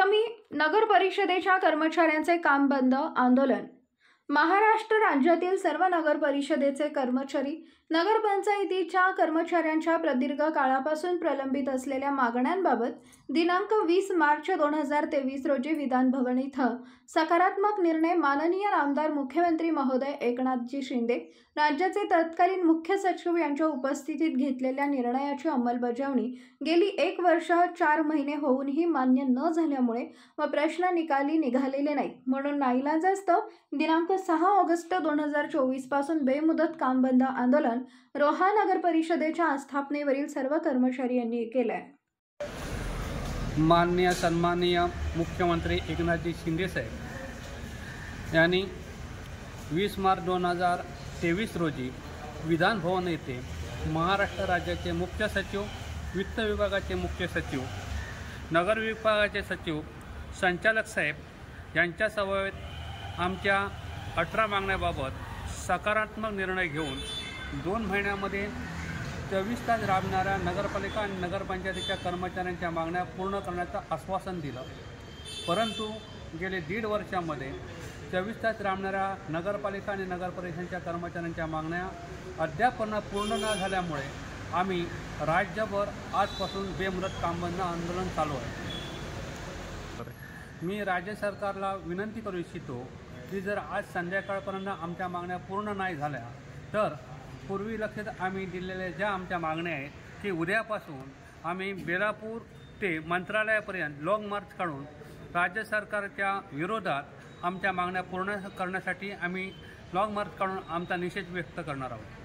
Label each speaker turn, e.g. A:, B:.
A: सप्तमी नगर परिषदेच्या कर्मचाऱ्यांचे काम बंद आंदोलन। महाराष्ट्र राज्यातील सर्व नगर परिषदेचे कर्मचारी नगरपंचायतीच्या कर्मचाऱ्यांच्या प्रदीर्घ काळापासून प्रलंबित असलेल्या मागण्यांबाबत दिनांक 20 मार्च 2023 रोजी विधान भवन इथं सकारात्मक निर्णय माननीय आमदार मुख्यमंत्री महोदय एकनाथजी शिंदे राज्याचे तत्कालीन मुख्य सचिव यांच्या उपस्थितीत घेतलेल्या निर्णयाची अंमलबजावणी गेली 1 वर्ष 4 महिने होऊनही मान्य न झाल्यामुळे व प्रश्न निकाली निघालेले नाहीत, म्हणून नाईलाजास्तव दिनांक 6 ऑगस्ट 2024 पासून बेमुदत काम बंद आंदोलन रोहा नगर परिषदेच्या आस्थापनेवरील सर्व कर्मचारी यांनी केले आहे।
B: माननीय सन्माननीय मुख्यमंत्री एकनाथजी शिंदे साहेब यांनी 20 मार्च 2023 रोजी विधान भवन येथे महाराष्ट्र राज्याचे मुख्य सचिव, वित्त विभागाचे मुख्य सचिव, नगर विभागाचे सचिव, संचालक साहेब यांच्या समवेत आमच्या 18 मागण्याबाबत सकारात्मक निर्णय घेऊन 2 महिन्यामध्ये 24 तास राबणाऱ्या नगरपालिका आणि नगरपंचायतीच्या कर्मचाऱ्यांच्या मागण्या पूर्ण करण्याचं आश्वासन दिलं। परंतु गेले 1.5 वर्षामध्ये 24 तास राबणाऱ्या नगरपालिका आणि नगरपरिषदेच्या कर्मचाऱ्यांच्या मागण्या अद्याप पूर्ण न झाल्यामुळे आम्ही राज्यभर आजपासून बेमुदत काम बंद आंदोलन चालू आहे। मी राज्य सरकारला विनंती करू इच्छितो की जर आज संध्याकाळपर्यंत आमच्या मागण्या पूर्ण नाही झाल्या तर पूर्वी लक्षात आम्ही दिलेल्या ज्या आमच्या मागण्या आहेत की उद्यापासून आम्ही बेलापूर ते मंत्रालयापर्यंत लॉंग मार्च काढून राज्य सरकारच्या विरोधात आमच्या मागण्या पूर्ण करण्यासाठी आम्ही लॉंग मार्च काढून आमचा निषेध व्यक्त करणार आहोत।